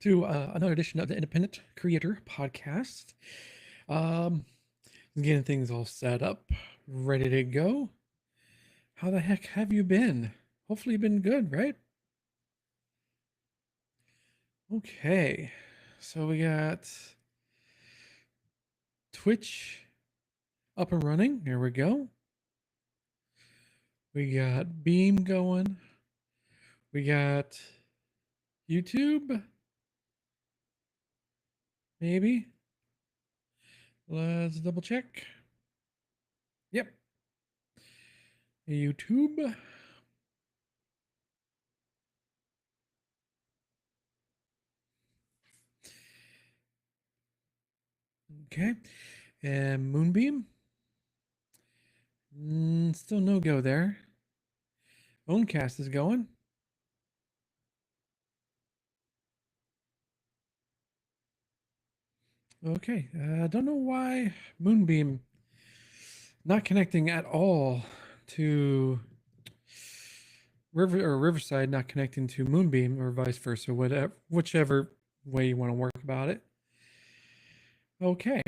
to another edition of the Independent Creator Podcast. Um, Getting things all set up, ready to go. How the heck have you been? Hopefully, you've been good, right? Okay, so we got Twitch up and running. There we go. We got Beam going. We got YouTube, maybe. Let's double check. Yep, YouTube. Okay, and Moonbeam. Still no go there. Onecast is going. Okay, I don't know why Moonbeam not connecting at all to Riverside not connecting to Moonbeam or vice versa, whatever, whichever way you want to work about it. Okay.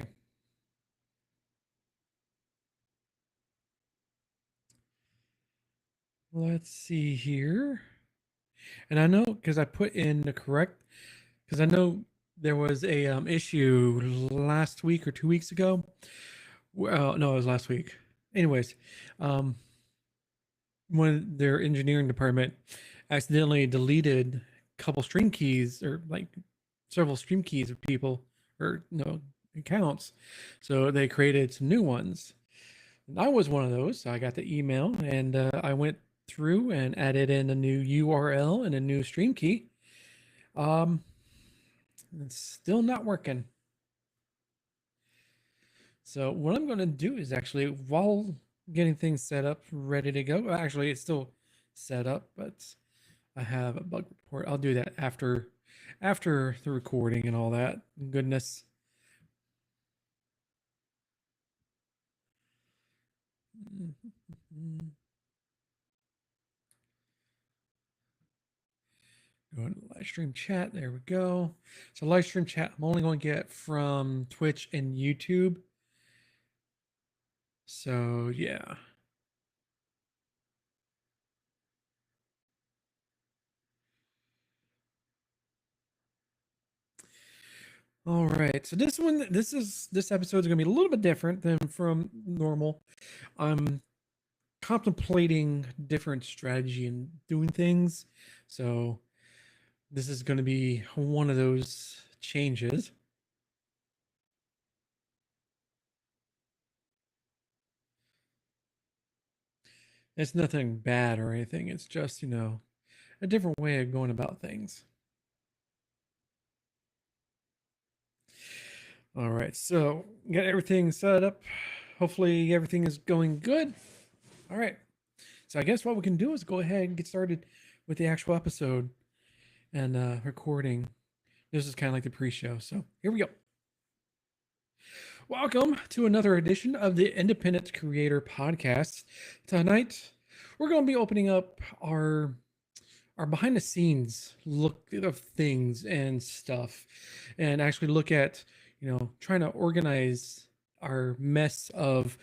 Let's see here. And I know because I put in the correct, because I know there was a issue last week or 2 weeks ago. Well, no, it was last week. Anyways, um, when their engineering department accidentally deleted a couple stream keys or like several stream keys of people or no accounts, so they created some new ones. And I was one of those. So I got the email and I went through and added in a new URL and a new stream key. Um, it's still not working. So what I'm going to do is actually, while getting things set up, ready to go. Actually, it's still set up, but I have a bug report. I'll do that after the recording and all that goodness. Go into live stream chat. There we go. So live stream chat, I'm only going to get from Twitch and YouTube. So yeah. All right. So this episode is going to be a little bit different than from normal. I'm contemplating different strategy and doing things. So this is going to be one of those changes. It's nothing bad or anything. It's just, a different way of going about things. All right. So, got everything set up. Hopefully, everything is going good. All right. So, I guess what we can do is go ahead and get started with the actual episode and recording. This is kind of like the pre show. So, here we go. Welcome to another edition of the Independent Creator Podcast. Tonight, we're going to be opening up our behind the scenes look of things and stuff, and actually look at trying to organize our mess of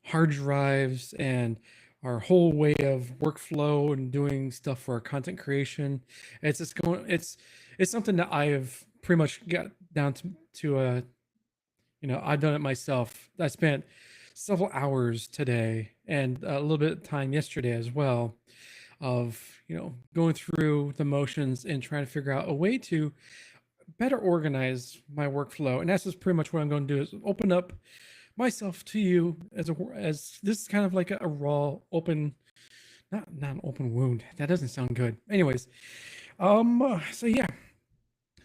hard drives and our whole way of workflow and doing stuff for our content creation. It's something that I have pretty much got down to I've done it myself. I spent several hours today and a little bit of time yesterday as well of, going through the motions and trying to figure out a way to better organize my workflow. And that's just pretty much what I'm going to do is open up myself to you as this is kind of like a raw, open, not an open wound. That doesn't sound good. Anyways, so yeah.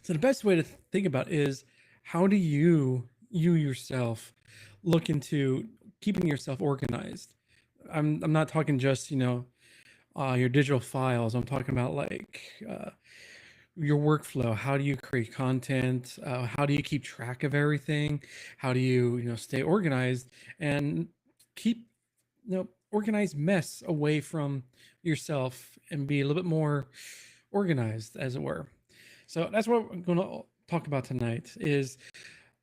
So the best way to think about is how do you yourself look into keeping yourself organized. I'm not talking just your digital files. I'm talking about like your workflow. How do you create content? How do you keep track of everything? How do you stay organized and keep organized mess away from yourself and be a little bit more organized, as it were. So that's what I'm going to talk about tonight is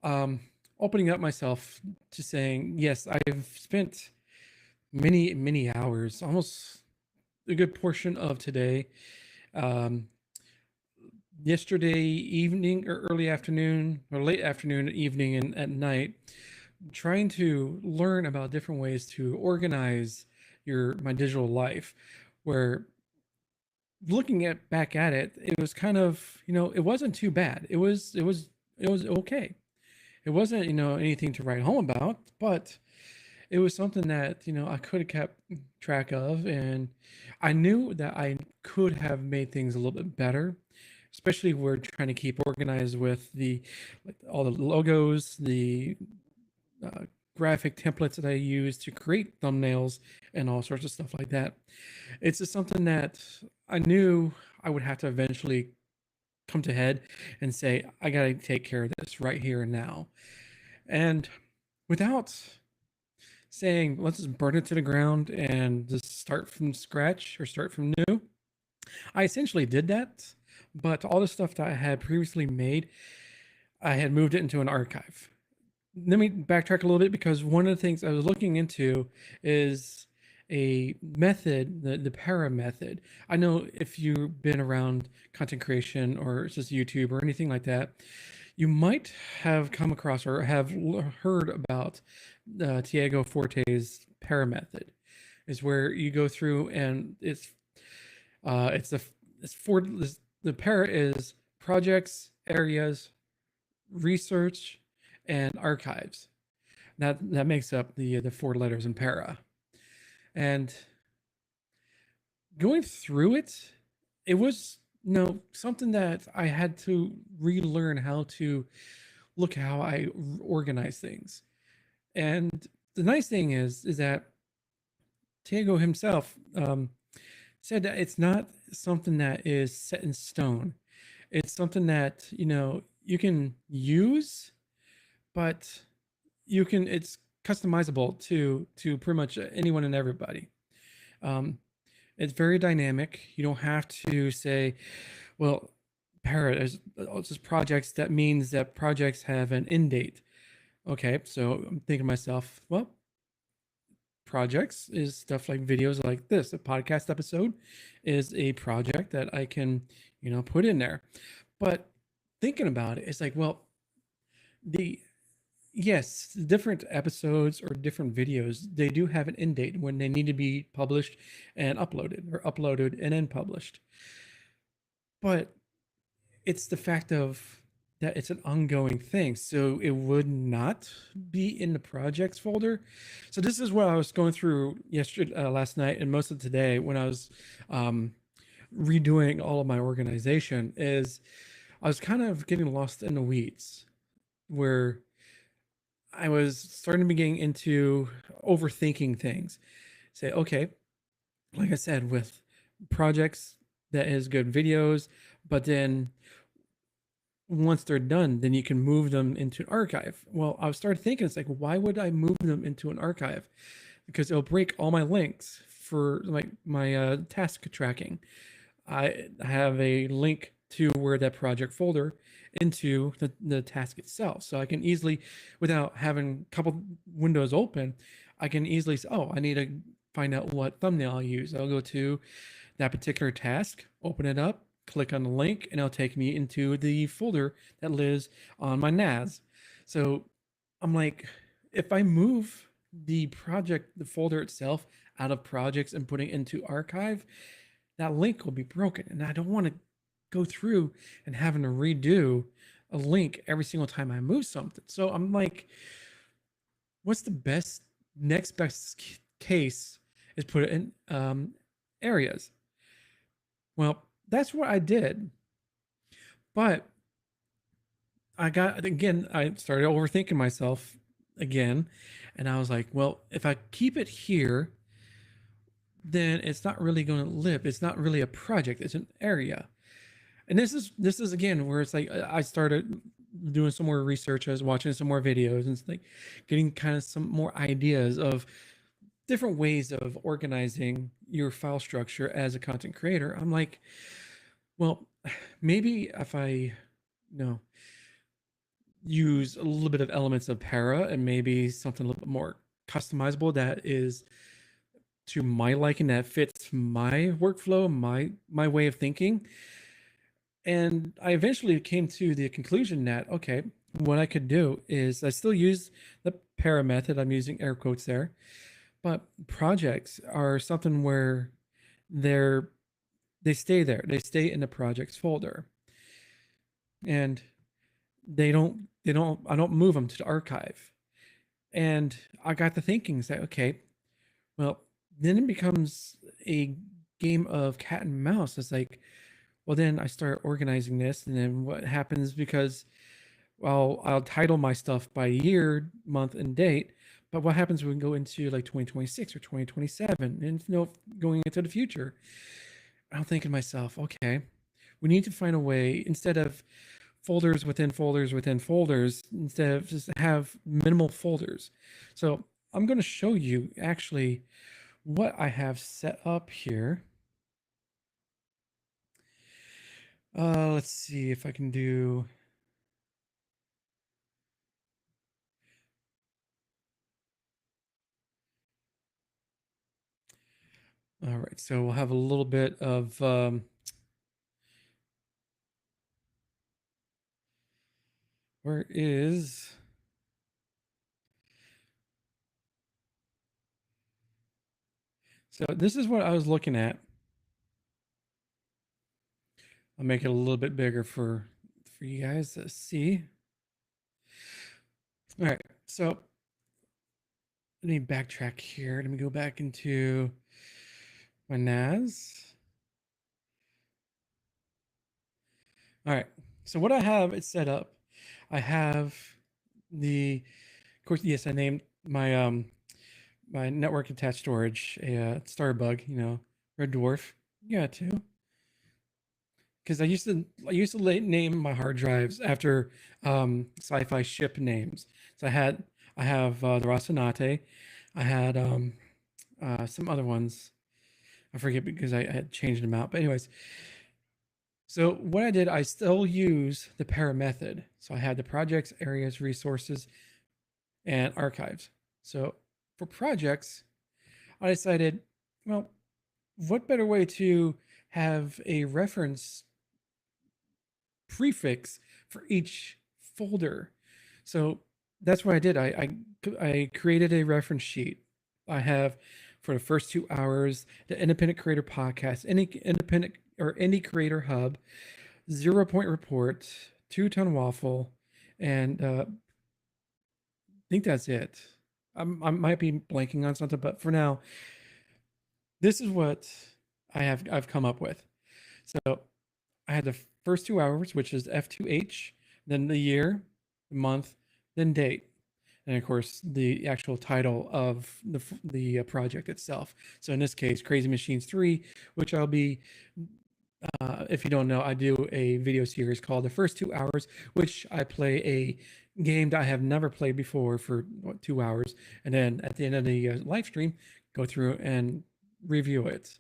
um, opening up myself to saying, yes, I've spent many hours, almost a good portion of today, um, yesterday evening or early afternoon or late afternoon, evening, and at night, trying to learn about different ways to organize my digital life. Where looking at back at it, it was kind of, it wasn't too bad. It was okay. It wasn't, anything to write home about, but it was something that, I could have kept track of. And I knew that I could have made things a little bit better, especially we're trying to keep organized with all the logos, the uh, graphic templates that I use to create thumbnails and all sorts of stuff like that. It's just something that I knew I would have to eventually come to head and say, I got to take care of this right here and now. And without saying, let's just burn it to the ground and just start from scratch or start from new, I essentially did that. But all the stuff that I had previously made, I had moved it into an archive. Let me backtrack a little bit, because one of the things I was looking into is a method, the para method. I know if you've been around content creation or just YouTube or anything like that, you might have come across or have heard about Tiago Forte's para method. Is where you go through and it's the it's for the para is projects, areas, research, and archives. That makes up the four letters in para. And going through it, it was something that I had to relearn how to look how I organize things. And the nice thing is that Tiago himself said that it's not something that is set in stone. It's something that you can use, but it's customizable to pretty much anyone and everybody. Um, it's very dynamic. You don't have to say, well, para is just projects. That means that projects have an end date. Okay, so I'm thinking to myself, well, projects is stuff like videos like this. A podcast episode is a project that I can, put in there. But thinking about it, it's like, well, the yes, different episodes or different videos, they do have an end date when they need to be published and uploaded, or uploaded and then published. But it's the fact of that it's an ongoing thing. So it would not be in the projects folder. So this is what I was going through last night, and most of today when I was um, redoing all of my organization. Is I was kind of getting lost in the weeds, where I was starting to be getting into overthinking things. Say, okay, like I said, with projects that is good videos, but then once they're done, then you can move them into an archive. Well, I started thinking, it's like, why would I move them into an archive? Because it'll break all my links for my task tracking. I have a link to where that project folder into the task itself. So I can easily, without having a couple windows open, I can easily say, oh, I need to find out what thumbnail I'll use. I'll go to that particular task, open it up, click on the link, and it'll take me into the folder that lives on my NAS. So I'm like, if I move the folder itself out of projects and putting it into archive, that link will be broken. And I don't want to go through and having to redo a link every single time I move something. So I'm like, what's the next best case is put it in areas. Well, that's what I did. But I started overthinking myself again. And I was like, well, if I keep it here, then it's not really going to live. It's not really a project. It's an area. And this is again where it's like I started doing some more research. I was watching some more videos, and it's like getting kind of some more ideas of different ways of organizing your file structure as a content creator. I'm like, well, maybe if I no use a little bit of elements of Para and maybe something a little bit more customizable that is to my liking, that fits my workflow, my way of thinking. And I eventually came to the conclusion that, okay, what I could do is I still use the Para method. I'm using air quotes there, but projects are something where they're they stay there. They stay in the projects folder, and they don't I don't move them to the archive. And I got to thinking, say, okay, well, then it becomes a game of cat and mouse. It's like, well, then I start organizing this, and then what happens, because, well, I'll title my stuff by year, month, and date. But what happens when we go into like 2026 or 2027 and going into the future? I'm thinking to myself, okay, we need to find a way, instead of folders within folders within folders, instead of just have minimal folders. So I'm going to show you actually what I have set up here. Let's see if I can do. All right, so we'll have a little bit of where is so this is what I was looking at. I'll make it a little bit bigger for you guys to see. All right, so let me backtrack here. Let me go back into my NAS. All right, so what I have is set up. I have of course, yes, I named my network attached storage a Starbug, Red Dwarf. Yeah, too. Because I used to name my hard drives after sci-fi ship names. So I have the Rocinante. I had some other ones. I forget because I had changed them out. But anyways, so what I did, I still use the Para method. So I had the projects, areas, resources, and archives. So for projects, I decided, well, what better way to have a reference prefix for each folder? So that's what I did. I created a reference sheet. I have, for the first 2 hours, the Independent Creator Podcast, any independent or indie creator hub, 0 Point Report, Two Ton Waffle, and I think that's it. I might be blanking on something, but for now, this is what I've come up with. So I had the first 2 hours, which is F2H, then the year, the month, then date, and of course the actual title of the project itself. So in this case, Crazy Machines 3, which I'll be, if you don't know, I do a video series called The First 2 Hours, which I play a game that I have never played before for 2 hours, and then at the end of the live stream, go through and review it.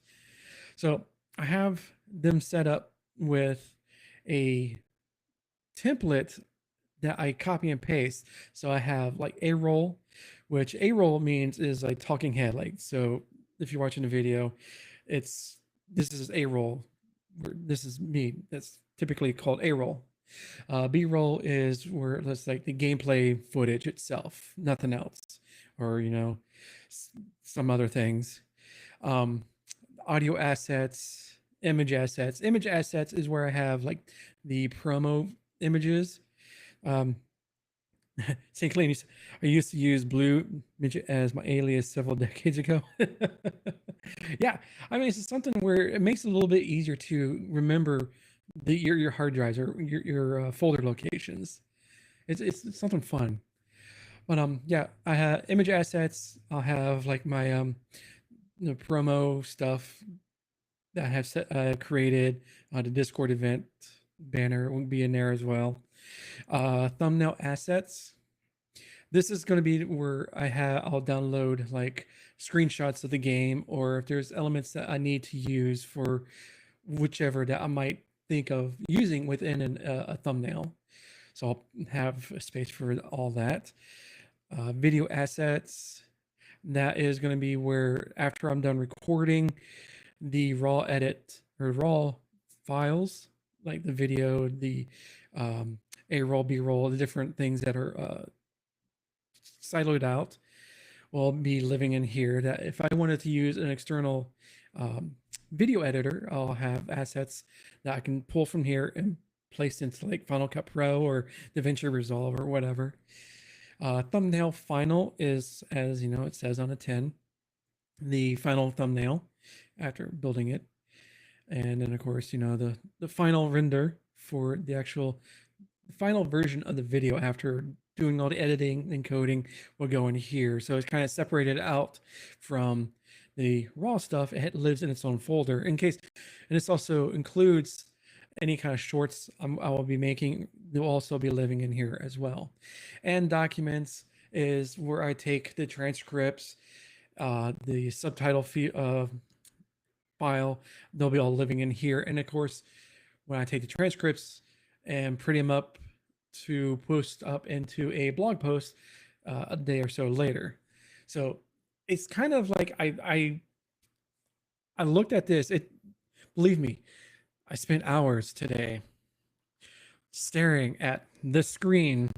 So I have them set up with a template that I copy and paste. So I have like a roll, which a roll means is like talking head. Like, so if you're watching a video, this is a roll. This is me. That's typically called a roll. B roll is where it's like the gameplay footage itself, nothing else, or some other things. Um, Audio assets, image assets. Image assets is where I have like the promo images. St. Clean, I used to use Blue Midget as my alias several decades ago. Yeah, I mean, it's something where it makes it a little bit easier to remember your hard drives or your folder locations. It's something fun. But yeah, I have image assets. I'll have like my the promo stuff that I have created. The Discord event banner will be in there as well. Thumbnail assets. This is going to be where I'll download like screenshots of the game, or if there's elements that I need to use for whichever that I might think of using within a thumbnail. So I'll have a space for all that. Video assets, that is going to be where after I'm done recording the raw edit or raw files, like the video, the A-roll, B-roll, the different things that are siloed out, will be living in here. That if I wanted to use an external video editor, I'll have assets that I can pull from here and place into like Final Cut Pro or DaVinci Resolve or whatever. Thumbnail final is, as you know, it says on a tin, the final thumbnail after building it. And then of course, you know, the final render for the actual final version of the video after doing all the editing and coding will go in here. So it's kind of separated out from the raw stuff. It lives in its own folder in case, and this also includes any kind of shorts I will be making. They'll also be living in here as well. And documents is where I take the transcripts, the subtitle file, they'll be all living in here. And of course, when I take the transcripts and print them up to post up into a blog post a day or so later. So it's kind of like I looked at this. Believe me, I spent hours today staring at the screen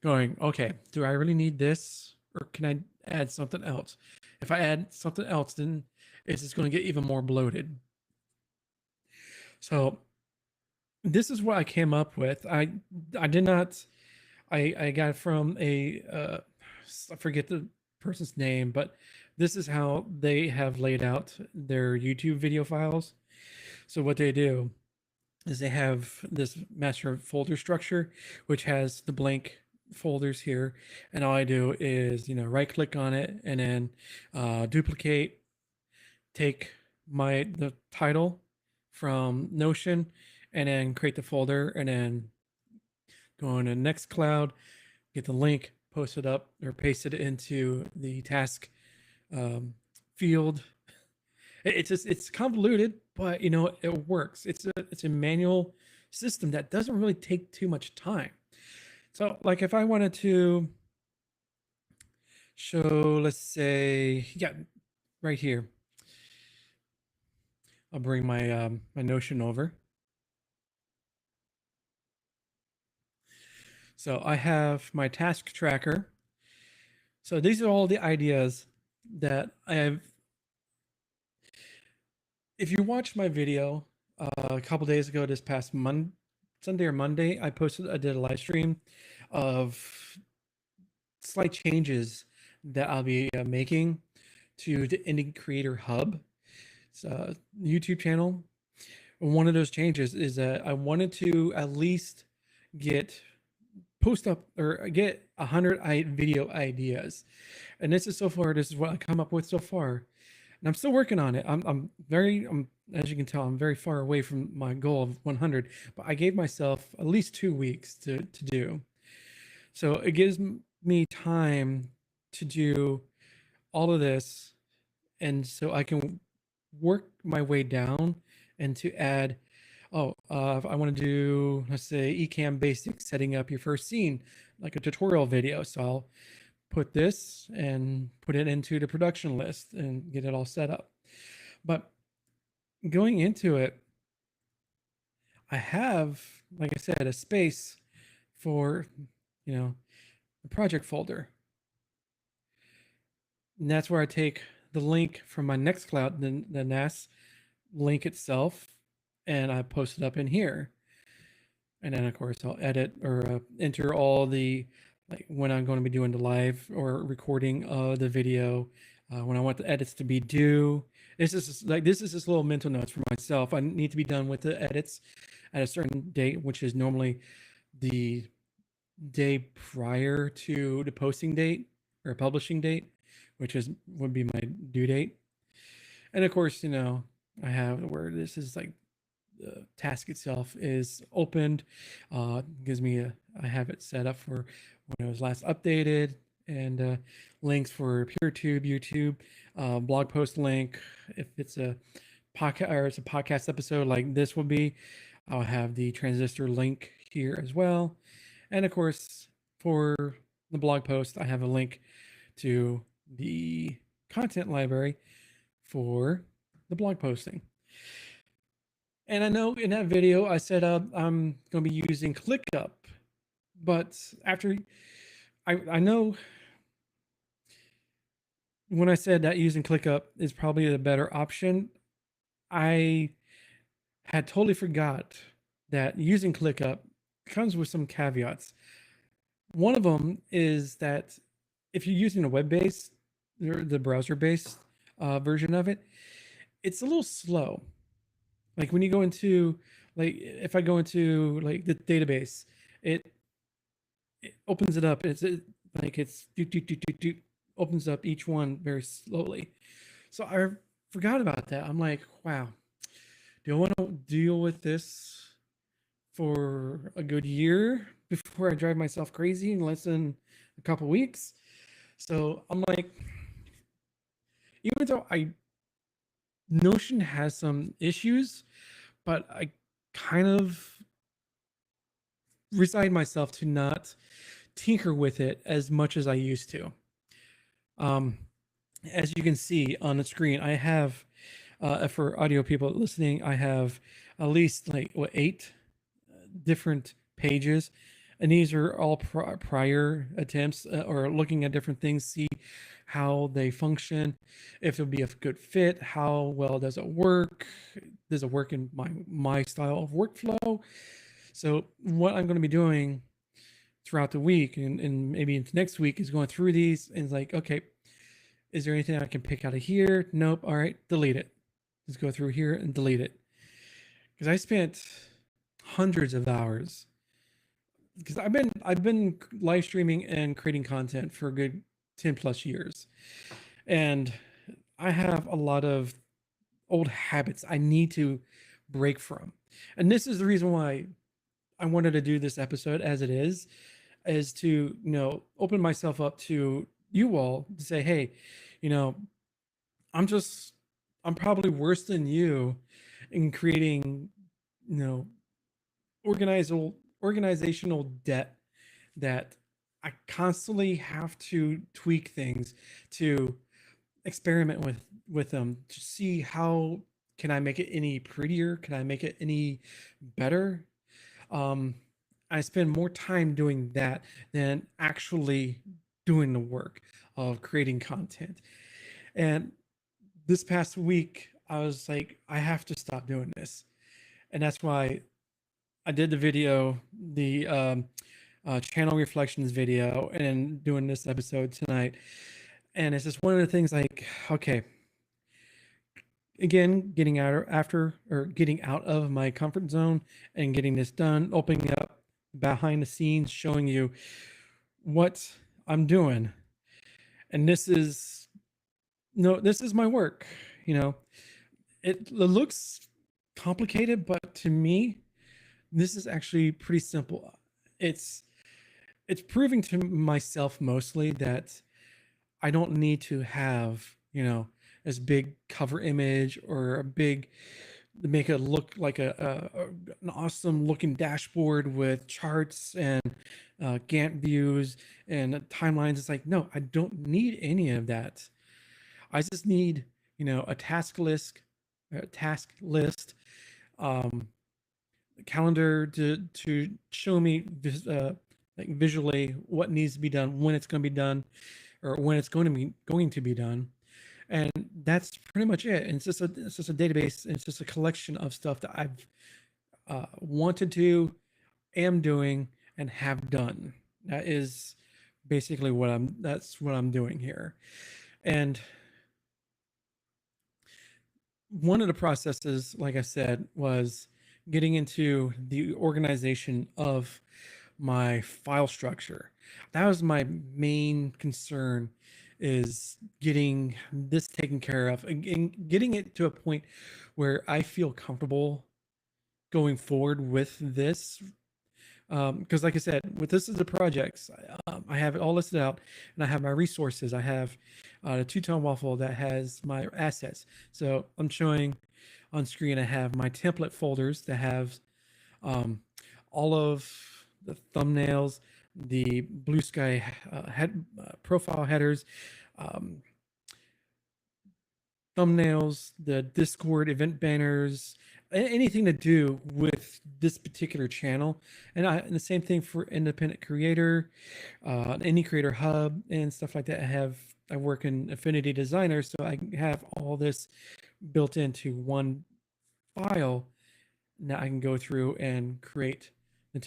going, okay, do I really need this? Or can I add something else? If I add something else, then it's just going to get even more bloated. So this is what I came up with. I did not, I got it from I forget the person's name, but this is how they have laid out their YouTube video files. So what they do is they have this master folder structure, which has the blank folders here. And all I do is, you know, right click on it and then duplicate, take the title from Notion and then create the folder and then go on to Nextcloud, get the link, post it up or paste it into the task field. It's convoluted, but you know, it works. It's a manual system that doesn't really take too much time. So like if I wanted to show, let's say, yeah, right here, I'll bring my my Notion over. So I have my task tracker. So these are all the ideas that I have. If you watched my video a couple days ago, this past Sunday or Monday, I did a live stream of slight changes that I'll be making to the Indie Creator Hub YouTube channel. One of those changes is that I wanted to at least post up or get 100 video ideas. And this is what I come up with so far. And I'm still working on it. As you can tell, I'm very far away from my goal of 100, but I gave myself at least 2 weeks to do. So it gives me time to do all of this. And so I can work my way down and to add, if I want to do, let's say, Ecamm basics, setting up your first scene, like a tutorial video. So I'll put this and put it into the production list and get it all set up. But going into it, I have, like I said, a space for, you know, the project folder. And that's where I take the link from my Nextcloud, the NAS link itself, and I post it up in here. And then of course I'll edit or enter all the, like when I'm going to be doing the live or recording of the video, when I want the edits to be due. This is just little mental notes for myself. I need to be done with the edits at a certain date, which is normally the day prior to the posting date or publishing date, which would be my due date. And of course, you know, I have where this is like the task itself is opened, gives me I have it set up for when it was last updated, and links for PeerTube, YouTube, blog post link. If it's a podcast or it's a podcast episode like this will be, I'll have the transistor link here as well. And of course, for the blog post, I have a link to the content library for the blog posting. And I know in that video I said I'm going to be using ClickUp, but after I know when I said that using ClickUp is probably the better option, I had totally forgot that using ClickUp comes with some caveats. One of them is that if you're using a web-based or the browser-based version of it, it's a little slow. Like when you go into, like if I go into like the database, it opens it up. Like it's opens up each one very slowly. So I forgot about that. I'm like, wow, do I want to deal with this for a good year before I drive myself crazy in less than a couple weeks? So I'm like, even though I Notion has some issues, but I kind of resigned myself to not tinker with it as much as I used to. Um, as you can see on the screen, I have, for audio people listening, I have at least like what, 8 different pages, and these are all prior attempts or looking at different things, see how they function, if it'll be a good fit, how well does it work, does it work in my style of workflow. So what I'm going to be doing throughout the week and maybe into next week is going through these and it's like, okay, is there anything I can pick out of here? Nope. All right, delete it. Just go through here and delete it. Because I spent hundreds of hours, because I've been live streaming and creating content for a good 10 plus years. And I have a lot of old habits I need to break from. And this is the reason why I wanted to do this episode as it is to, open myself up to you all to say, hey, you know, I'm probably worse than you in creating, you know, organizational debt that I constantly have to tweak things, to experiment with them, to see how can I make it any prettier, can I make it any better. um I spend more time doing that than actually doing the work of creating content. And this past week I was like, I have to stop doing this. And that's why I did the video, the channel reflections video, and doing this episode tonight. And it's just one of the things like, okay, again, getting out of my comfort zone and getting this done, opening up behind the scenes, showing you what I'm doing. And this is my work. You know, it looks complicated, but to me, this is actually pretty simple. It's it's proving to myself mostly that I don't need to have, this big cover image or a big make it look like an awesome looking dashboard with charts and Gantt views and timelines. It's like, no, I don't need any of that. I just need, a task list, um, calendar to show me like visually what needs to be done, when it's going to be done, or when it's going to be done. And that's pretty much it. And it's just a database, and it's just a collection of stuff that I've wanted to, am doing, and have done. That is basically that's what I'm doing here. And one of the processes, like I said, was getting into the organization of my file structure. That was my main concern, is getting this taken care of and getting it to a point where I feel comfortable going forward with this. Because like I said, with this as the projects, I have it all listed out, and I have my resources. I have the two-tone waffle that has my assets. So I'm showing on screen, I have my template folders that have Um, all of the thumbnails, the Blue Sky head profile headers, um, thumbnails, the Discord event banners, anything to do with this particular channel. And the same thing for independent creator, any creator hub and stuff like that. I work in Affinity Designer, so I have all this built into one file. Now I can go through and create the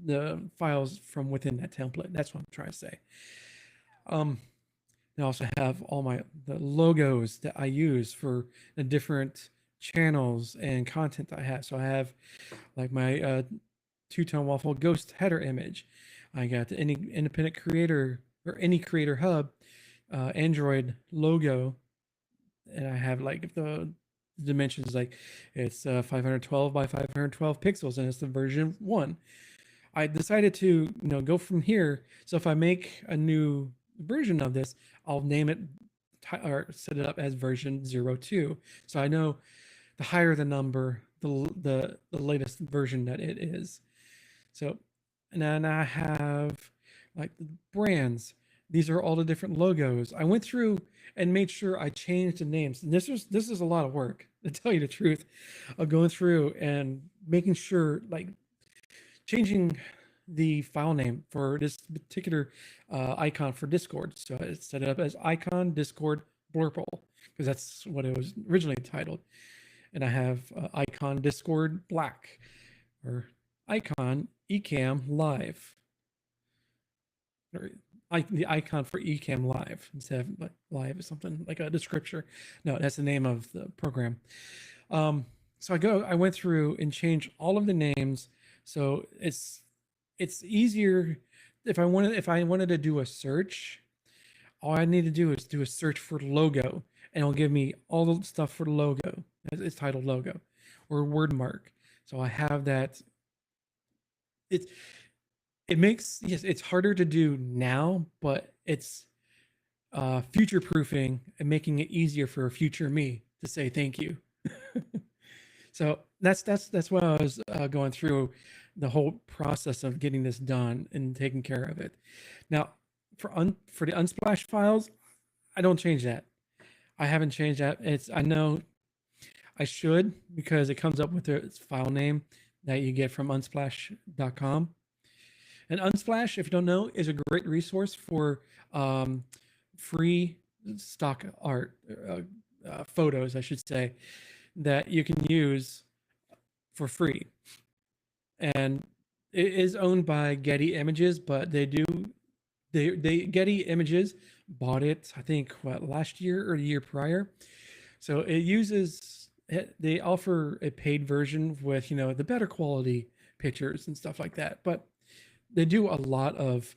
the files from within that template. That's what I'm trying to say. Um, I also have all the logos that I use for the different channels and content I have. So I have like my two-tone waffle ghost header image. I got any independent creator or any creator hub Android logo, and I have like the dimensions, like it's 512 by 512 pixels, and it's the version 1. I decided to go from here. So if I make a new version of this, I'll name it or set it up as version 02. So I know the higher the number, the latest version that it is. So, and then I have like the brands. These are all the different logos. I went through and made sure I changed the names. And this is a lot of work, to tell you the truth, of going through and making sure, like, changing the file name for this particular icon for Discord. So I set it up as icon Discord blurple, because that's what it was originally titled. And I have icon Discord black, or icon Ecamm live, or the icon for Ecamm live instead of like live is something like a descriptor. No, that's the name of the program. So I went through and changed all of the names. So it's easier if I wanted to do a search. All I need to do is do a search for logo, and it'll give me all the stuff for the logo. It's titled logo or word mark. So I have that. It makes, yes, it's harder to do now, but it's future proofing and making it easier for a future me to say thank you. So that's why I was going through the whole process of getting this done and taking care of it. Now, for the Unsplash files, I don't change that. I haven't changed that. I know I should, because it comes up with its file name that you get from unsplash.com. And Unsplash, if you don't know, is a great resource for free stock art, photos, I should say, that you can use for free. And it is owned by Getty Images, but they Getty Images bought it, I think, last year or the year prior. So they offer a paid version with the better quality pictures and stuff like that. But they do a lot of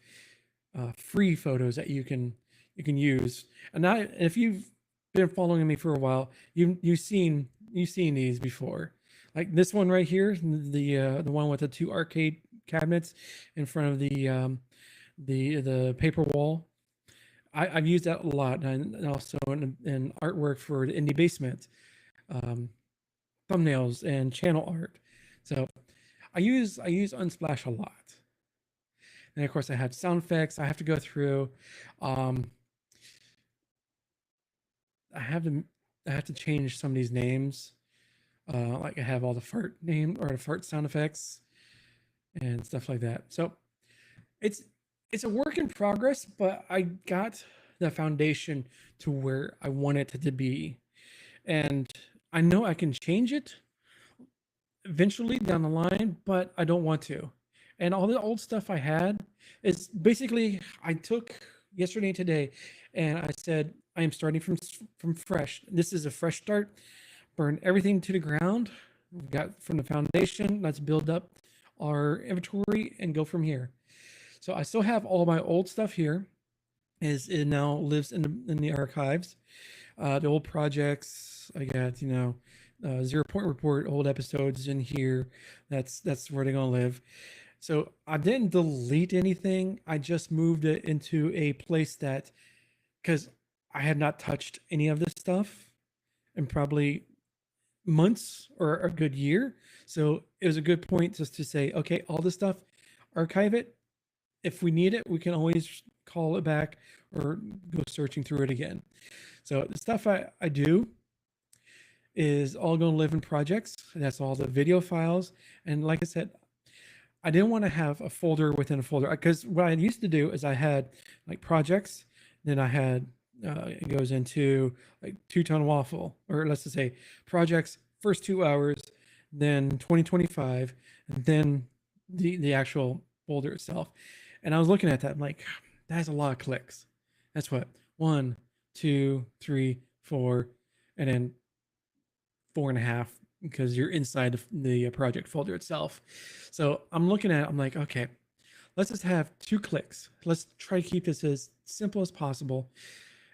free photos that you can use. And if you've been following me for a while, you've seen these before. Like this one right here, the one with the 2 arcade cabinets in front of the paper wall. I've used that a lot, and also in artwork for the Indie Basement, thumbnails and channel art. So I use Unsplash a lot. And of course, I had sound effects I have to go through. I have to change some of these names. Like I have all the fart name or the fart sound effects and stuff like that. So it's a work in progress, but I got the foundation to where I want it to be. And I know I can change it eventually down the line, but I don't want to. And all the old stuff I had is basically, I took yesterday and today, and I said, I am starting from fresh. This is a fresh start. Burn everything to the ground. We got from the foundation. Let's build up our inventory and go from here. So I still have all my old stuff here, as it now lives in the archives. The old projects, I got 0 Point Report old episodes in here. That's where they're gonna live. So I didn't delete anything. I just moved it into a place that, because I had not touched any of this stuff, and probably months or a good year. So it was a good point just to say, okay, all this stuff, archive it. If we need it, we can always call it back or go searching through it again. So the stuff I do is all going to live in projects. That's all the video files. And like I said, I didn't want to have a folder within a folder because what I used to do is I had like projects, then I had it goes into like two-tone waffle, or let's just say projects first 2 hours, then 2025, and then the actual folder itself. And I was looking at that, I'm like, that's a lot of clicks. That's what 1, 2, 3, 4, and then 4.5 because you're inside the project folder itself. So I'm looking at it, I'm like, okay, let's just have 2 clicks. Let's try to keep this as simple as possible.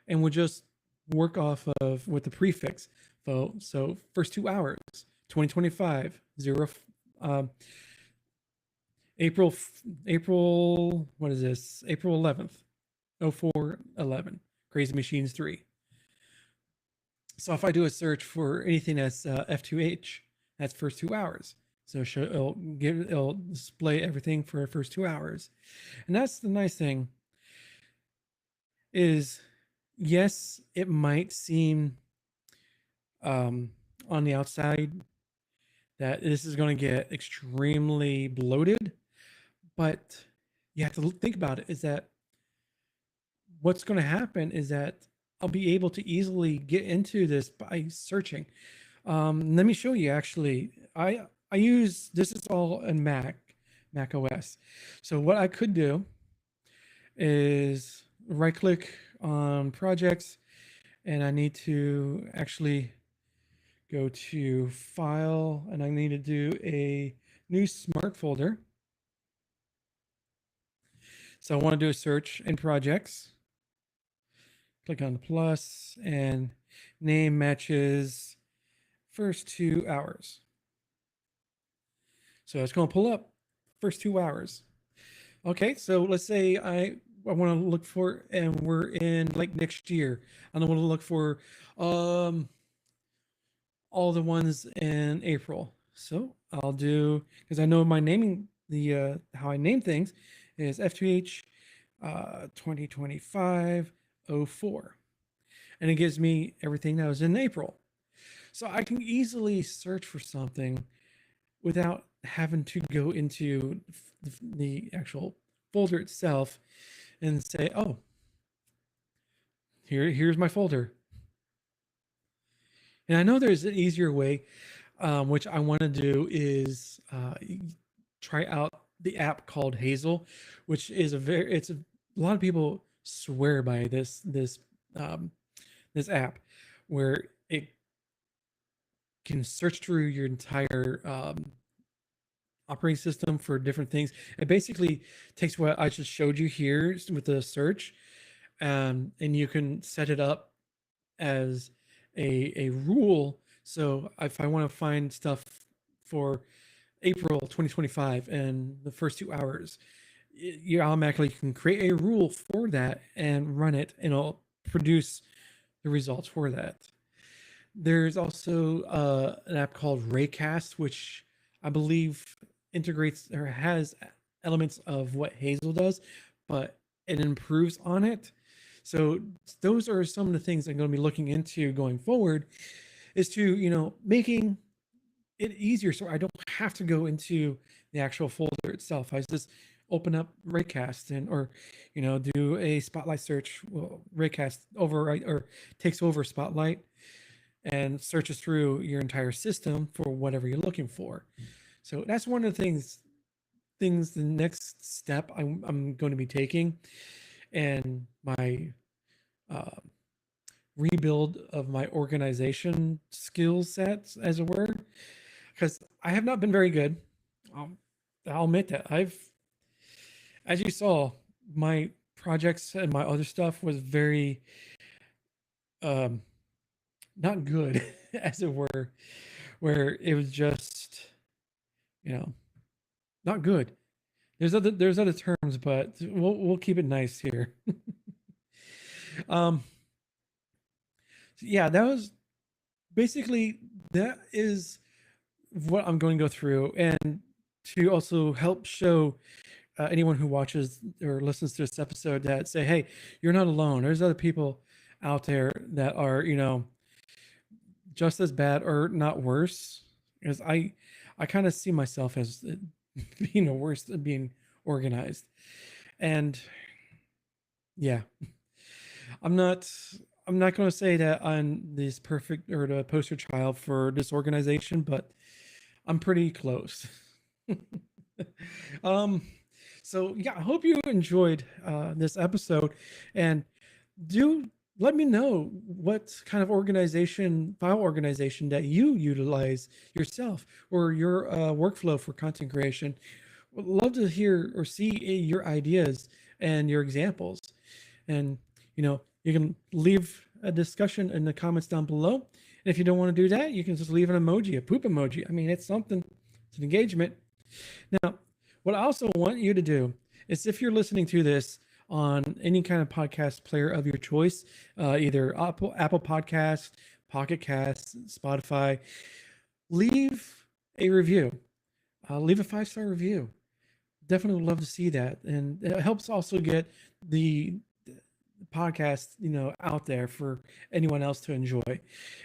And we'll just work off of with the prefix. So first 2 hours, 2025, 0, April, what is this? April 11th, 0411, Crazy Machines 3. So if I do a search for anything that's F2H, that's first 2 hours. So it'll display everything for the first 2 hours. And that's the nice thing is, yes, it might seem on the outside that this is going to get extremely bloated, but you have to think about it is that what's going to happen is that I'll be able to easily get into this by searching. Let me show you actually. I use, this is all in Mac OS. So what I could do is right click on projects, and I need to actually go to file, and I need to do a new smart folder. So I want to do a search in projects. Click on the plus, and name matches first 2 hours. So it's going to pull up first 2 hours. Okay, so let's say I want to look for, and we're in like next year. I don't want to look for all the ones in April. So I'll do, because I know my naming, the how I name things is F2H 2025 04. And it gives me everything that was in April. So I can easily search for something without having to go into the actual folder itself and say, oh, here's my folder. And I know there's an easier way, which I want to do is try out the app called Hazel, which is a lot of people swear by this app where it can search through your entire operating system for different things. It basically takes what I just showed you here with the search, and you can set it up as a rule. So if I want to find stuff for April 2025 and the first 2 hours, you automatically can create a rule for that and run it, and it'll produce the results for that. There's also an app called Raycast, which I believe integrates or has elements of what Hazel does, but it improves on it. So those are some of the things I'm going to be looking into going forward, is to, making it easier so I don't have to go into the actual folder itself. I just open up Raycast or do a Spotlight search. Well, Raycast overwrite or takes over Spotlight and searches through your entire system for whatever you're looking for. So that's one of the things, the next step I'm going to be taking, and my rebuild of my organization skill sets, as it were, because I have not been very good. I'll admit that. As you saw, my projects and my other stuff was very not good, as it were, where it was just, not good. There's other terms, but we'll keep it nice here. Yeah, that was basically that is what I'm going to go through, and to also help show anyone who watches or listens to this episode that say, hey, you're not alone. There's other people out there that are, just as bad or not worse. Because I kind of see myself as being the worst at being organized. And yeah, I'm not I'm not going to say that I'm this perfect or the poster child for disorganization, but I'm pretty close. um so yeah, I hope you enjoyed this episode, and do let me know what kind of file organization that you utilize yourself, or your workflow for content creation. Would love to hear or see your ideas and your examples. And you can leave a discussion in the comments down below. And if you don't want to do that, you can just leave an emoji, a poop emoji. I mean, it's something. It's an engagement. Now, what I also want you to do is, if you're listening to this on any kind of podcast player of your choice, either Apple Podcasts, Pocket Casts, Spotify, leave a review. Leave a 5-star review. Definitely would love to see that, and it helps also get the podcast out there for anyone else to enjoy.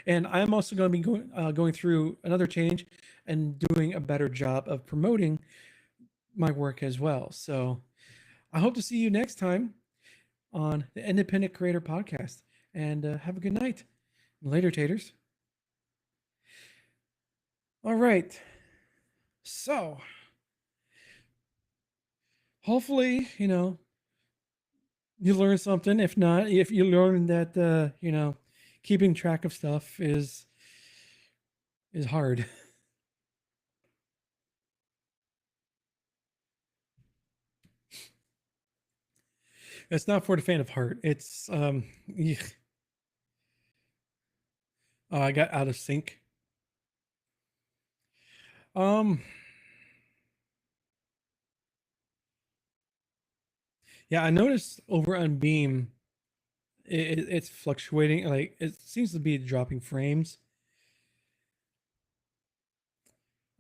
And I'm also going to be going through another change and doing a better job of promoting my work as well. So I hope to see you next time on the Independent Creator Podcast, and have a good night. Later, taters. All right. So hopefully, you learn something. If not, if you learn that, keeping track of stuff is hard. It's not for the faint of heart. It's yeah. Oh, I got out of sync. Um, yeah, I noticed over on Beam, it's fluctuating. Like, it seems to be dropping frames.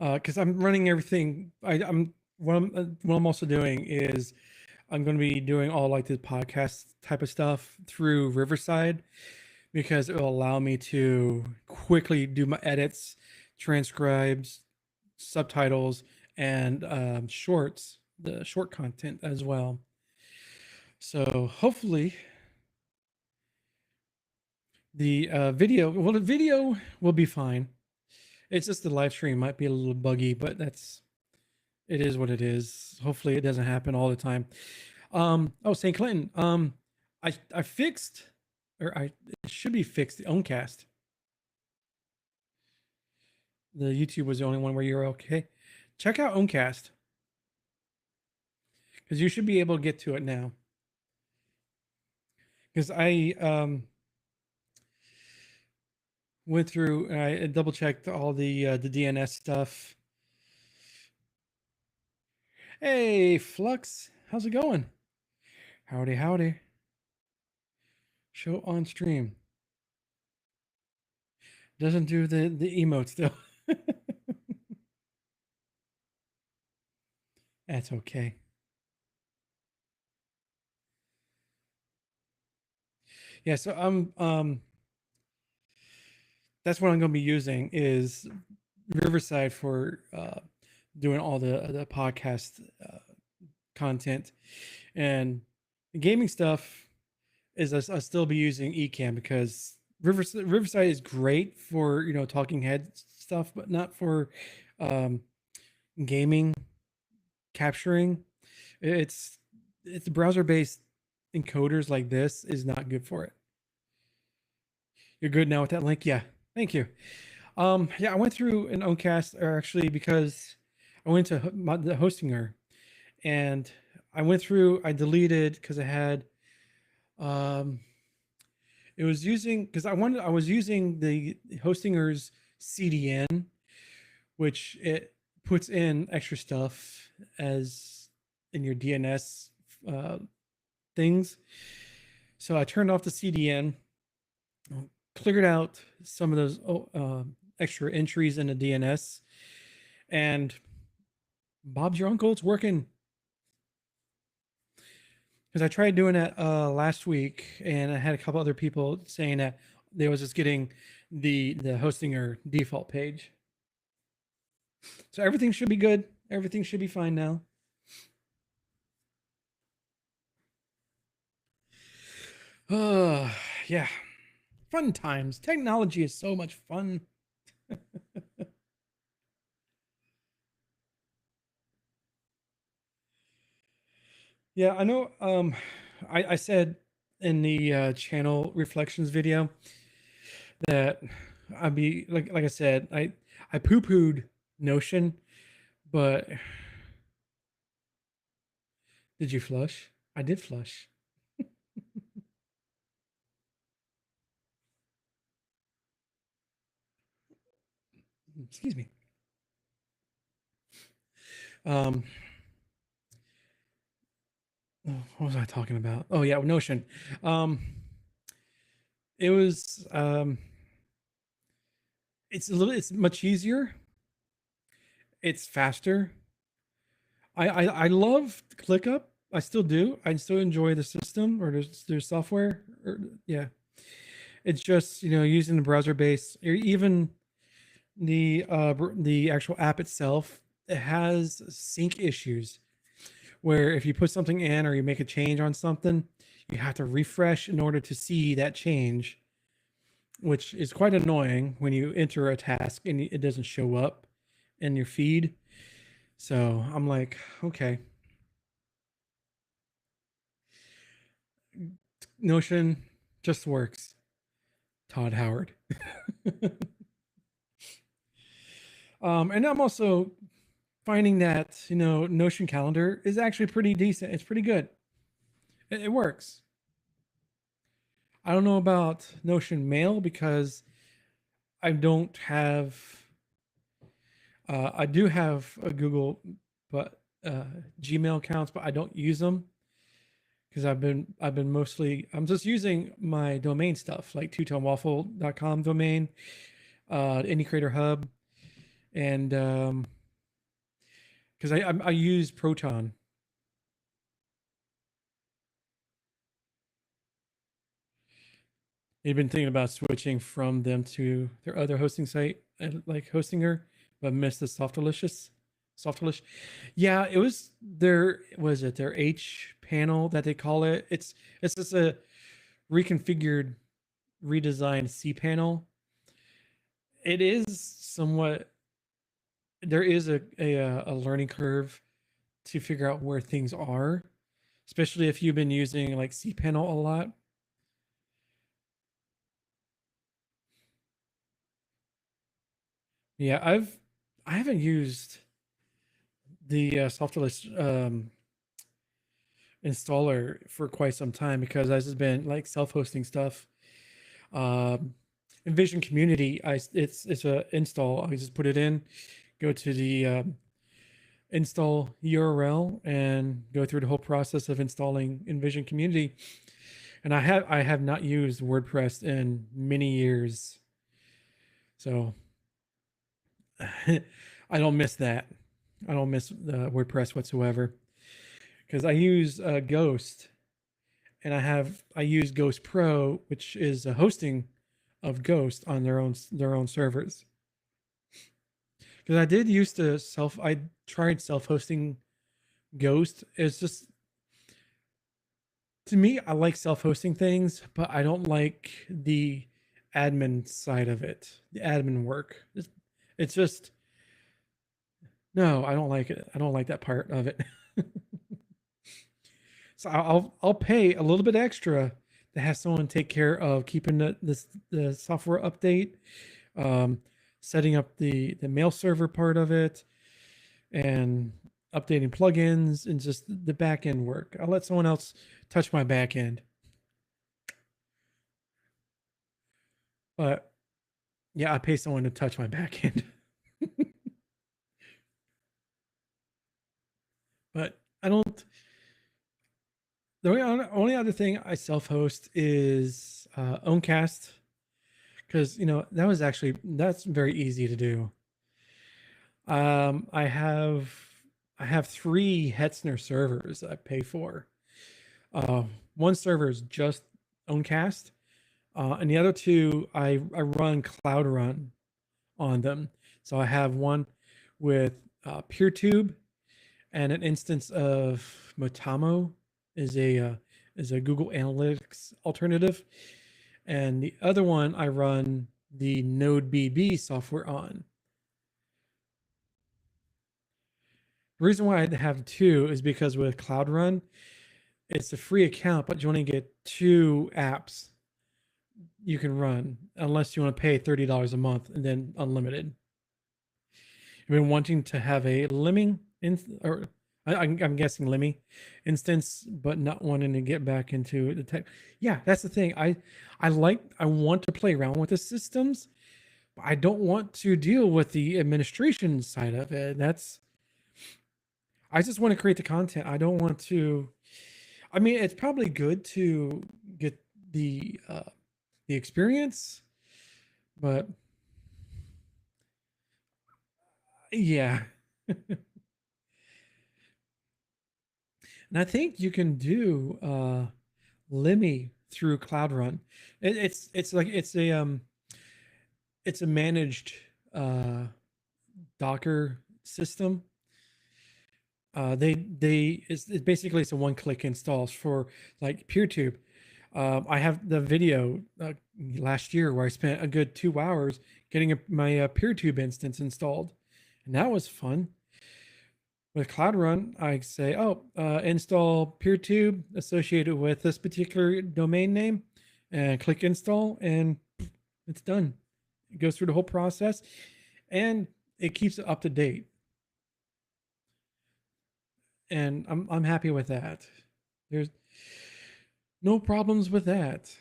Because I'm running everything. I'm what I'm also doing is I'm going to be doing all like the podcast type of stuff through Riverside, because it will allow me to quickly do my edits, transcribes, subtitles, and shorts, the short content as well. So hopefully the video will be fine. It's just the live stream might be a little buggy, but it is what it is. Hopefully it doesn't happen all the time. Oh, St. Clinton. I fixed, or it should be fixed, the Owncast. The YouTube was the only one where you're okay. Check out Owncast, because you should be able to get to it now. Because I went through and I double checked all the DNS stuff. Hey, Flux, how's it going? Howdy, howdy. Show on stream. Doesn't do the emotes though. That's okay. Yeah, so that's what I'm going to be using is Riverside for doing all the podcast content, and the gaming stuff is I'll still be using Ecamm, because Riverside is great for talking head stuff, but not for um, gaming capturing. It's browser based encoders like this is not good for it. You're good now with that link? Yeah, thank you. Yeah, I went through an Owncast, or actually, because I went to the Hostinger, and I deleted, because I had it was using, because I was using the Hostinger's CDN, which it puts in extra stuff as in your DNS things. So I turned off the CDN, cleared out some of those extra entries in the DNS. And Bob's your uncle, it's working. Because I tried doing that last week, and I had a couple other people saying that they was just getting the Hostinger default page. So everything should be good. Everything should be fine now. Yeah. Fun times. Technology is so much fun. Yeah, I know. I said in the channel reflections video that I'd be like I said, I poo-pooed Notion, but did you flush? I did flush. Excuse me. Um, what was I talking about? Oh yeah, Notion. Um, it was it's much easier. It's faster. I love ClickUp. I still do. I still enjoy the system or their software. Yeah, it's just using the browser base or even the actual app itself. It has sync issues where if you put something in or you make a change on something, you have to refresh in order to see that change, which is quite annoying when you enter a task and it doesn't show up in your feed. So I'm like, okay, Notion just works. Todd Howard. And I'm also finding that Notion Calendar is actually pretty decent. It's pretty good. It works. I don't know about Notion Mail because I don't have. I do have a Google, but Gmail accounts, but I don't use them because I've been mostly I'm just using my domain stuff like twotonewaffle.com domain, Indie Creator Hub, and because I use Proton. You've been thinking about switching from them to their other hosting site, like Hostinger, but missed the Softalicious. Softalish. Yeah, it was their was it their H panel that they call it. It's just a reconfigured, redesigned cPanel. It is somewhat there is a learning curve to figure out where things are, especially if you've been using like cPanel a lot. Yeah, I haven't used the Softalist installer for quite some time because I've just been like self-hosting stuff. Um, Envision Community, it's a install. I just put it in, go to the install URL, and go through the whole process of installing Envision Community. And I have not used WordPress in many years, so I don't miss that. I don't miss WordPress whatsoever because I use Ghost, and I use Ghost Pro, which is a hosting of Ghost on their own servers. Because I did used to I tried self-hosting Ghost. It's just to me, I like self-hosting things, but I don't like the admin side of it, the admin work. It's just no, I don't like it. I don't like that part of it. So I'll pay a little bit extra to have someone take care of keeping the software update, um, setting up the mail server part of it, and updating plugins and just the back end work. I'll let someone else touch my back end. But yeah, I pay someone to touch my back end. But I don't. The only other thing I self host is Owncast because that's very easy to do. I have three Hetzner servers I pay for. Uh, One server is just Owncast, and the other two I run Cloud Run on them. So I have one with PeerTube and an instance of Motamo is a Google Analytics alternative, and the other one I run the NodeBB software on. The reason why I have two is because with Cloud Run, it's a free account, but you only get two apps you can run unless you want to pay $30 a month and then unlimited. I've been wanting to have a Lemming or I'm guessing Lemmy instance, but not wanting to get back into the tech. Yeah, that's the thing. I want to play around with the systems, but I don't want to deal with the administration side of it. I just want to create the content. I don't want to. I mean, it's probably good to get the experience, but yeah. And I think you can do Lemmy through Cloud Run. It's like it's a managed uh Docker system. It's basically it's a one-click installs for like PeerTube. I have the video last year where I spent a good 2 hours getting my PeerTube instance installed, and that was fun. With Cloud Run, I say, oh, install PeerTube associated with this particular domain name, and click install, and it's done. It goes through the whole process, and it keeps it up to date. And I'm happy with that. There's no problems with that.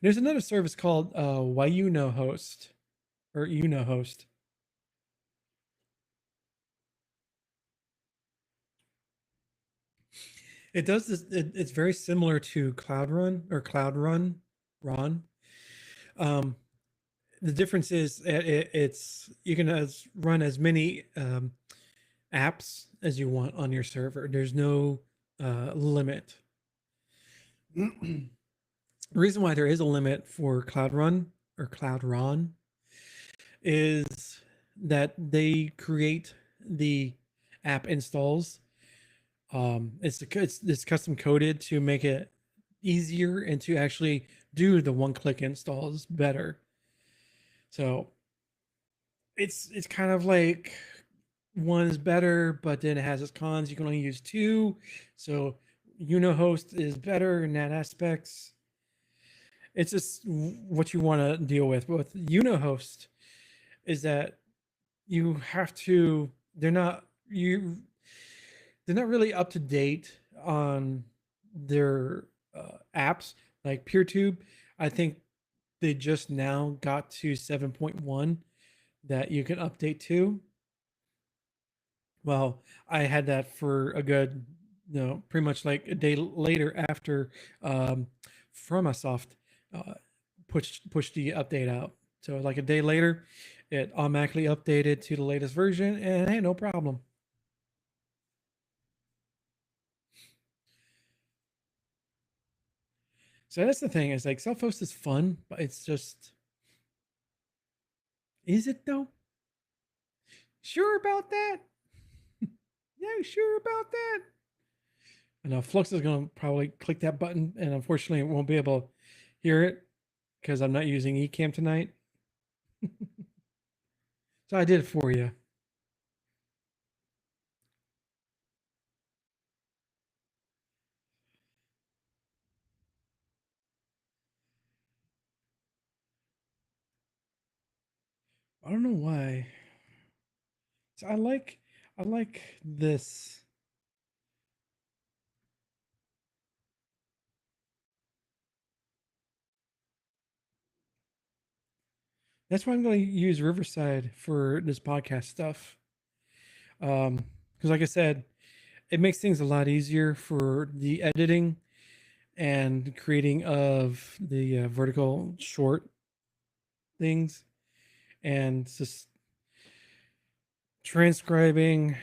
There's another service called Host or Unohost. It does this. It's very similar to Cloud Run or Cloud Run, Ron. Um, the difference is it's you can run as many apps as you want on your server. There's no limit. The reason why there is a limit for Cloud Run or Cloud Run is that they create the app installs. It's custom coded to make it easier and to actually do the one-click installs better. So it's kind of like one is better, but then it has its cons. You can only use two. So Unohost is better in that aspects. It's just what you want to deal with. But with Unohost is that you have to, they're not really up to date on their apps like PeerTube. I think they just now got to 7.1 that you can update to. Well, I had that for a good, pretty much like a day later after Framasoft uh, pushed the update out. So like a day later, it automatically updated to the latest version, and hey, no problem. So that's the thing. Is like self-host is fun, but it's just, is it though? Sure about that? Yeah, sure about that? I know Flux is going to probably click that button, and unfortunately, it won't be able to hear it because I'm not using Ecamm tonight. So I did it for you. I don't know why. So I like this. That's why I'm going to use Riverside for this podcast stuff. Because like I said, it makes things a lot easier for the editing and creating of the vertical short. things and just transcribing,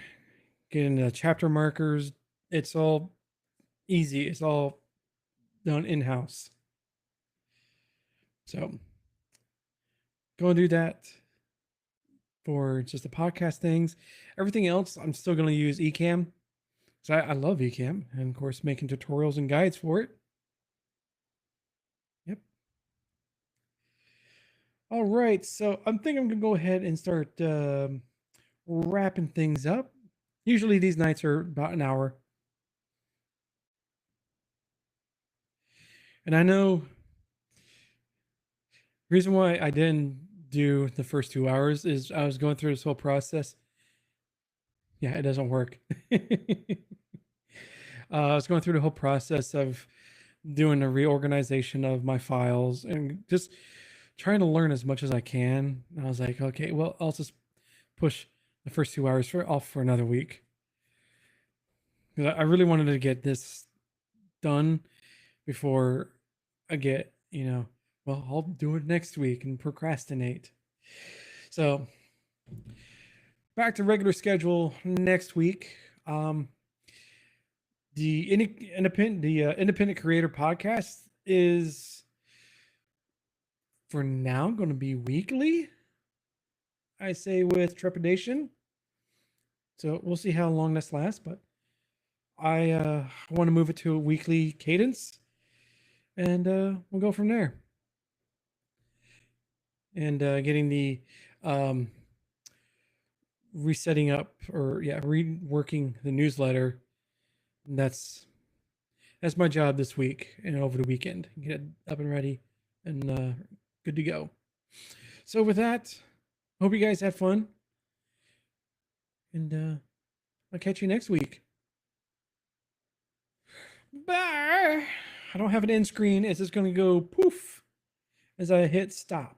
getting the chapter markers. It's all easy. It's all done in house. So go and do that for just the podcast things. Everything else, I'm still going to use Ecamm. So I love Ecamm, and of course, making tutorials and guides for it. Yep. All right. So I'm thinking I'm going to go ahead and start wrapping things up. Usually these nights are about an hour. And I know the reason why I didn't do the first 2 hours is I was going through this whole process. Yeah, it doesn't work. I was going through the whole process of doing a reorganization of my files and just trying to learn as much as I can. And I was like, okay, well, I'll just push the first 2 hours off for another week. Because I really wanted to get this done before I get, well, I'll do it next week and procrastinate. So back to regular schedule next week. The Independent Creator Podcast is for now going to be weekly. I say with trepidation. So we'll see how long this lasts, but I want to move it to a weekly cadence, and we'll go from there. And getting the resetting up or reworking the newsletter. That's my job this week and over the weekend. Get it up and ready and good to go. So with that, hope you guys had fun, and I'll catch you next week. Bye. I don't have an end screen. It's just going to go poof as I hit stop.